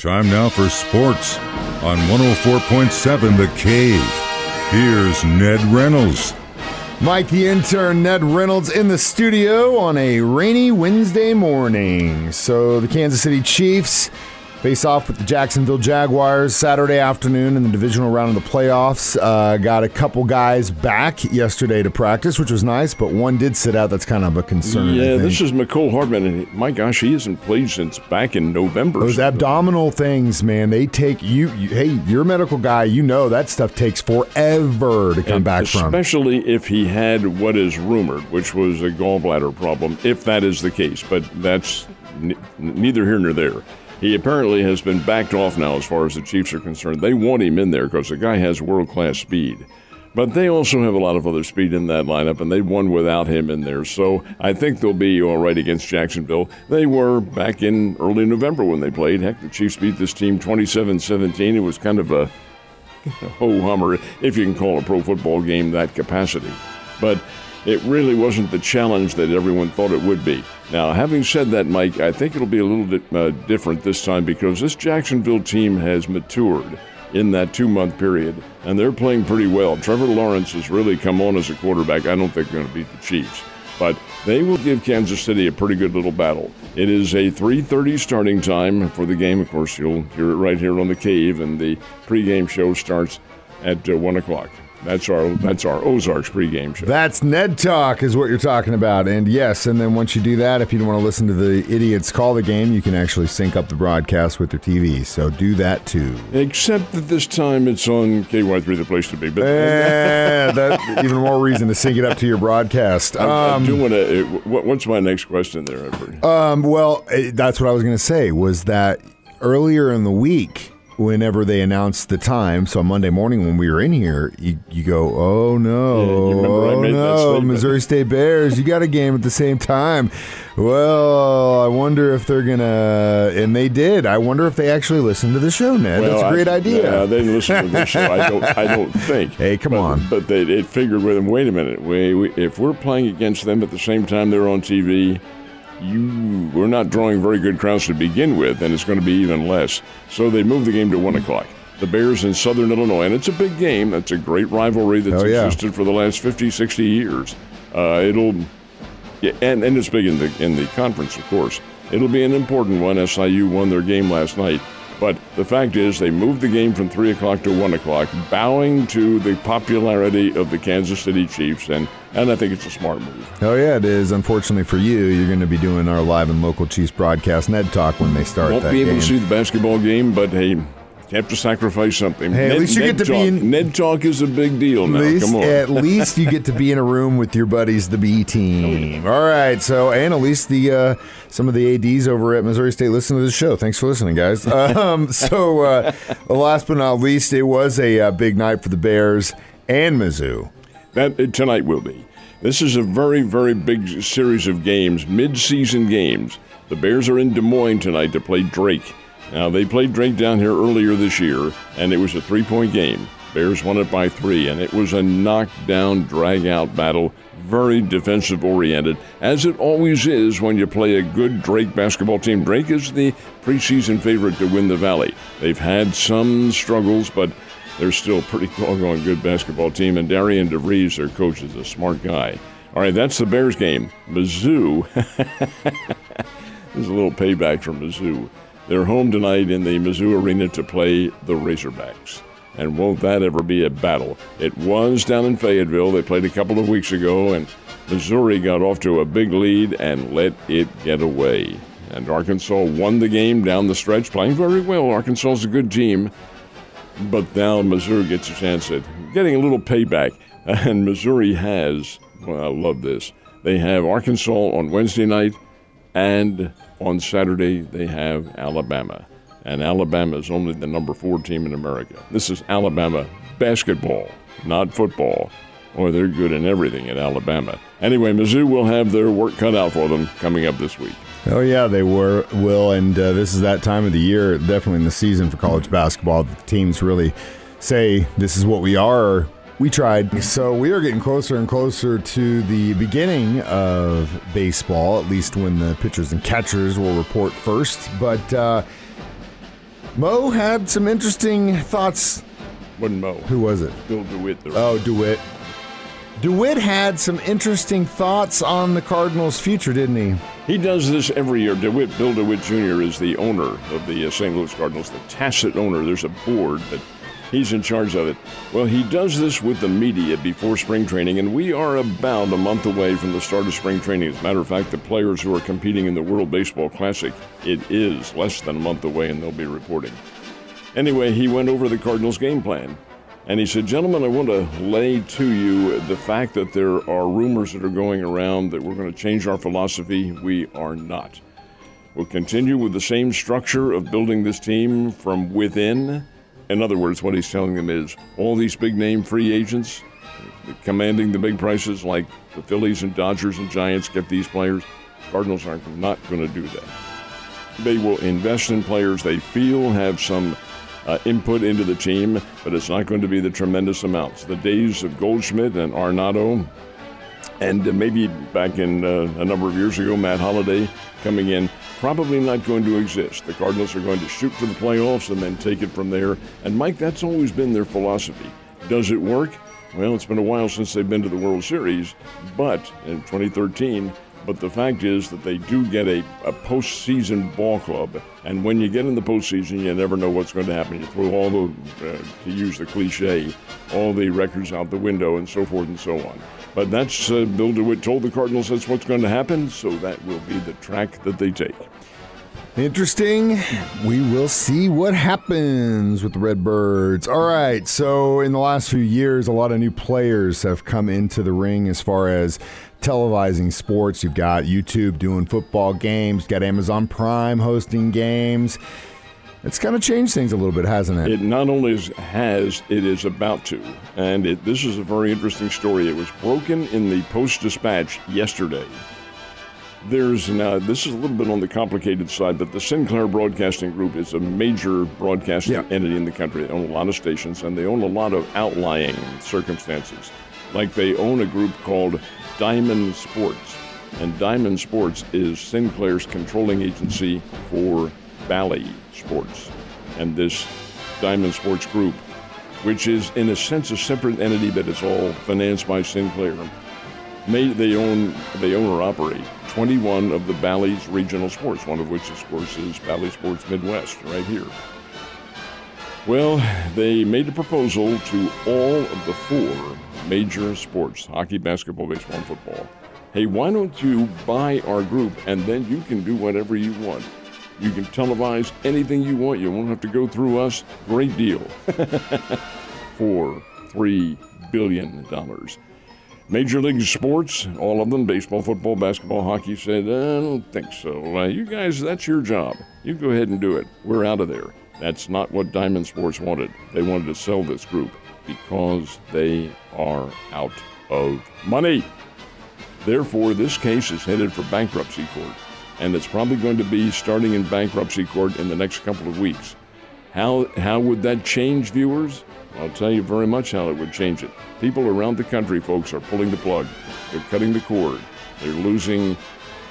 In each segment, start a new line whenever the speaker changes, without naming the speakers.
Time now for sports on 104.7 The Cave. Here's Ned Reynolds.
Mike the Intern, Ned Reynolds in the studio on a rainy Wednesday morning. So the Kansas City Chiefs face off with the Jacksonville Jaguars Saturday afternoon in the divisional round of the playoffs. Got a couple guys back yesterday to practice, which was nice, but one did sit out. That's kind of a concern.
Yeah, this is McCole Hardman, and my gosh, he hasn't played since back in November.
Those abdominal things, man, they take you. Hey, you're a medical guy. You know that stuff takes forever to come back from.
Especially if he had what is rumored, which was a gallbladder problem, if that is the case. But that's neither here nor there. He apparently has been backed off now as far as the Chiefs are concerned. They want him in there because the guy has world-class speed. But they also have a lot of other speed in that lineup, and they won without him in there. So I think they'll be all right against Jacksonville. They were back in early November when they played. Heck, the Chiefs beat this team 27-17. It was kind of a ho-hummer, if you can call a pro football game that capacity. But it really wasn't the challenge that everyone thought it would be. Now, having said that, Mike, I think it'll be a little bit different this time because this Jacksonville team has matured in that 2-month period, and they're playing pretty well. Trevor Lawrence has really come on as a quarterback. I don't think they're going to beat the Chiefs, but they will give Kansas City a pretty good little battle. It is a 3:30 starting time for the game. Of course, you'll hear it right here on the Cave, and the pregame show starts at 1 o'clock. That's our Ozarks pregame show.
That's Ned Talk is what you're talking about. And yes, and then once you do that, if you don't want to listen to the idiots call the game, you can actually sync up the broadcast with your TV. So do that too.
Except that this time it's on KY3, the place to be. But
that's even more reason to sync it up to your broadcast.
I do want to. What's my next question there, Edward?
Well, that's what I was going to say, was that earlier in the week, whenever they announced the time, so on Monday morning when we were in here, you go, oh no, Missouri State Bears, you got a game at the same time. Well, I wonder if they're gonna, and they did. I wonder if they actually listened to the show, Ned. That's a great idea.
Yeah, they didn't listen to the show. I don't think.
Hey, come on.
But it figured with them. Wait a minute. If we're playing against them at the same time they're on TV. We're not drawing very good crowds to begin with, and it's going to be even less. So they moved the game to 1 o'clock. The Bears in Southern Illinois, and it's a big game. That's a great rivalry that's existed for the last 50, 60 years. And it's big in the conference, of course. It'll be an important one. SIU won their game last night. But the fact is, they moved the game from 3 o'clock to 1 o'clock, bowing to the popularity of the Kansas City Chiefs, and I think it's a smart move.
Oh, yeah, it is. Unfortunately for you, you're going to be doing our live and local Chiefs broadcast, Ned Talk, when they start that game.
Won't be able to see the basketball game, but hey, you have to sacrifice something.
Hey, at least you get to be in...
Ned Talk is a big deal now. Come on.
At least you get to be in a room with your buddies, the B team. All right, so, and at least some of the ADs over at Missouri State listen to the show. Thanks for listening, guys. Last but not least, it was a big night for the Bears and Mizzou.
Tonight will be. This is a very, very big series of games, mid-season games. The Bears are in Des Moines tonight to play Drake. Now, they played Drake down here earlier this year, and it was a 3-point game. Bears won it by 3, and it was a knockdown, drag-out battle, very defensive-oriented, as it always is when you play a good Drake basketball team. Drake is the preseason favorite to win the Valley. They've had some struggles, but they're still a pretty doggone good basketball team, and Darian DeVries, their coach, is a smart guy. All right, that's the Bears game. Mizzou, there's a little payback from Mizzou. They're home tonight in the Mizzou Arena to play the Razorbacks. And won't that ever be a battle? It was down in Fayetteville. They played a couple of weeks ago, and Missouri got off to a big lead and let it get away. And Arkansas won the game down the stretch, playing very well. Arkansas is a good team. But now Missouri gets a chance at getting a little payback. And Missouri has, well, I love this, they have Arkansas on Wednesday night, and on Saturday they have Alabama. And Alabama is only the number 4 team in America. This is Alabama basketball, not football. Boy, they're good in everything at Alabama. Anyway, Mizzou will have their work cut out for them coming up this week.
Oh, yeah, they will, and this is that time of the year, definitely in the season for college basketball, the teams really say this is what we are. We tried. So we are getting closer and closer to the beginning of baseball, at least when the pitchers and catchers will report first. But Mo had some interesting thoughts.
Wasn't Mo.
Who was it?
Bill DeWitt.
Oh, DeWitt. DeWitt had some interesting thoughts on the Cardinals' future, didn't he?
He does this every year. Bill DeWitt Jr. is the owner of the St. Louis Cardinals, the tacit owner. There's a board, but he's in charge of it. Well, he does this with the media before spring training, and we are about a month away from the start of spring training. As a matter of fact, the players who are competing in the World Baseball Classic, it is less than a month away, and they'll be reporting. Anyway, he went over the Cardinals' game plan. And he said, gentlemen, I want to lay to you the fact that there are rumors that are going around that we're going to change our philosophy. We are not. We'll continue with the same structure of building this team from within. In other words, what he's telling them is all these big-name free agents commanding the big prices like the Phillies and Dodgers and Giants get these players. Cardinals are not going to do that. They will invest in players they feel have some input into the team, but it's not going to be the tremendous amounts. The days of Goldschmidt and Arenado, and maybe back in a number of years ago, Matt Holliday coming in, probably not going to exist. The Cardinals are going to shoot for the playoffs and then take it from there. And, Mike, that's always been their philosophy. Does it work? Well, it's been a while since they've been to the World Series, but in 2013, but the fact is that they do get a postseason ball club, and when you get in the postseason, you never know what's going to happen. You throw all the, to use the cliche, all the records out the window and so forth and so on. But that's, Bill DeWitt told the Cardinals that's what's going to happen, so that will be the track that they take.
Interesting. We will see what happens with the Redbirds. All right, so in the last few years, a lot of new players have come into the ring as far as televising sports. You've got YouTube doing football games. You've got Amazon Prime hosting games. It's kind of changed things a little bit, hasn't it?
It not only has, it is about to. And this is a very interesting story. It was broken in the Post-Dispatch yesterday. There's now, this is a little bit on the complicated side, but the Sinclair Broadcasting Group is a major broadcasting entity in the country. They own a lot of stations, and they own a lot of outlying circumstances. Like they own a group called Diamond Sports, and Diamond Sports is Sinclair's controlling agency for Bally Sports. And this Diamond Sports Group, which is in a sense a separate entity, but it's all financed by Sinclair, they own or operate 21 of the Bally's regional sports, one of which, of course, is Bally Sports Midwest, right here. Well, they made a proposal to all of the 4 major sports, hockey, basketball, baseball, and football. Hey, why don't you buy our group, and then you can do whatever you want. You can televise anything you want. You won't have to go through us. Great deal. For $3 billion. Major League Sports, all of them, baseball, football, basketball, hockey, said, I don't think so. You guys, that's your job. You go ahead and do it. We're out of there. That's not what Diamond Sports wanted. They wanted to sell this group because they are out of money. Therefore, this case is headed for bankruptcy court, and it's probably going to be starting in bankruptcy court in the next couple of weeks. How would that change, viewers? I'll tell you very much how it would change it. People around the country, folks, are pulling the plug. They're cutting the cord. They're losing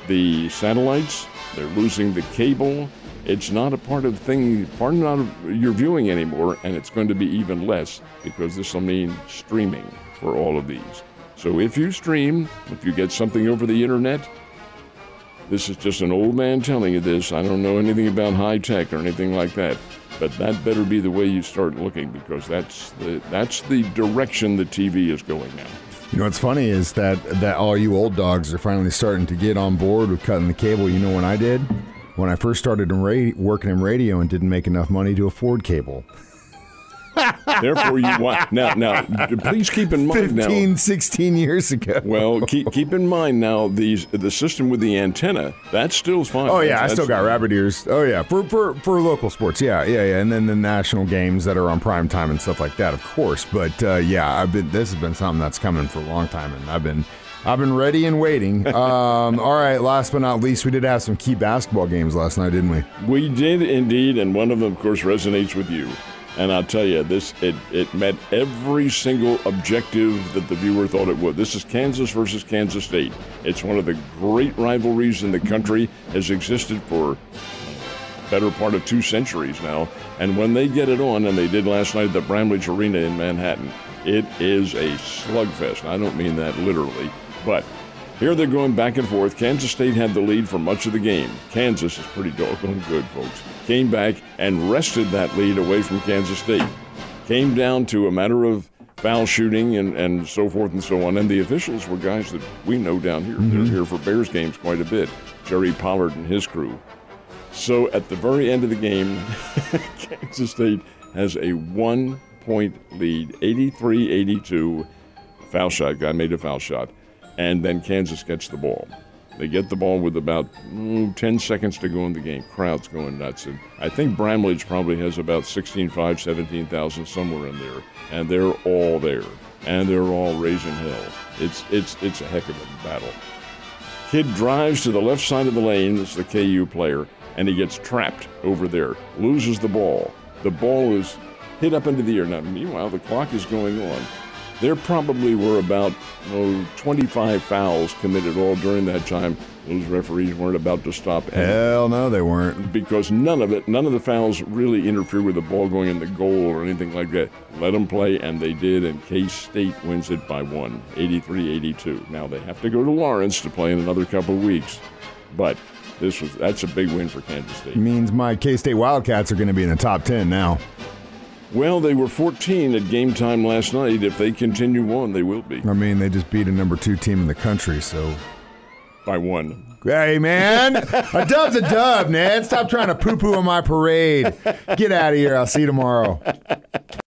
the satellites. They're losing the cable. It's not a part of your viewing anymore, and it's going to be even less because this will mean streaming for all of these. So if you stream, if you get something over the internet, this is just an old man telling you this. I don't know anything about high tech or anything like that. But that better be the way you start looking, because that's the direction the TV is going now.
You know what's funny is that all you old dogs are finally starting to get on board with cutting the cable. You know when I did? When I first started working in radio and didn't make enough money to afford cable.
Therefore, you want now. Please keep in mind
16 years ago.
Well, keep in mind now the system with the antenna that's still fine.
Oh yeah, I still got rabbit ears. Oh yeah, for local sports. Yeah, and then the national games that are on prime time and stuff like that, of course. But this has been something that's coming for a long time, and I've been ready and waiting. All right, last but not least, we did have some key basketball games last night, didn't we?
We did indeed, and one of them, of course, resonates with you. And I'll tell you, it met every single objective that the viewer thought it would. This is Kansas versus Kansas State. It's one of the great rivalries in the country, has existed for better part of 2 centuries now. And when they get it on, and they did last night at the Bramlage Arena in Manhattan, it is a slugfest. I don't mean that literally, but here they're going back and forth. Kansas State had the lead for much of the game. Kansas is pretty doggone good, folks. Came back and wrested that lead away from Kansas State. Came down to a matter of foul shooting and so forth and so on. And the officials were guys that we know down here. They're here for Bears games quite a bit. Jerry Pollard and his crew. So at the very end of the game, Kansas State has a 1-point lead, 83-82. Foul shot, guy made a foul shot. And then Kansas gets the ball. They get the ball with about 10 seconds to go in the game. Crowd's going nuts. And I think Bramlage probably has about 16,500, 17,000 somewhere in there. And they're all there. And they're all raising hell. It's a heck of a battle. Kid drives to the left side of the lane. This is the KU player. And he gets trapped over there. Loses the ball. The ball is hit up into the air. Now, meanwhile, the clock is going on. There probably were about 25 fouls committed all during that time. Those referees weren't about to stop anything.
Hell no, they weren't.
Because none of the fouls really interfere with the ball going in the goal or anything like that. Let them play, and they did, and K-State wins it by 1, 83-82. Now, they have to go to Lawrence to play in another couple of weeks. But that's a big win for Kansas State.
Means my K-State Wildcats are going to be in the top 10 now.
Well, they were 14 at game time last night. If they continue on, they will be.
I mean, they just beat a number 2 team in the country, so.
By 1.
Hey, man. A dub's a dub, Ned. Stop trying to poo-poo on my parade. Get out of here. I'll see you tomorrow.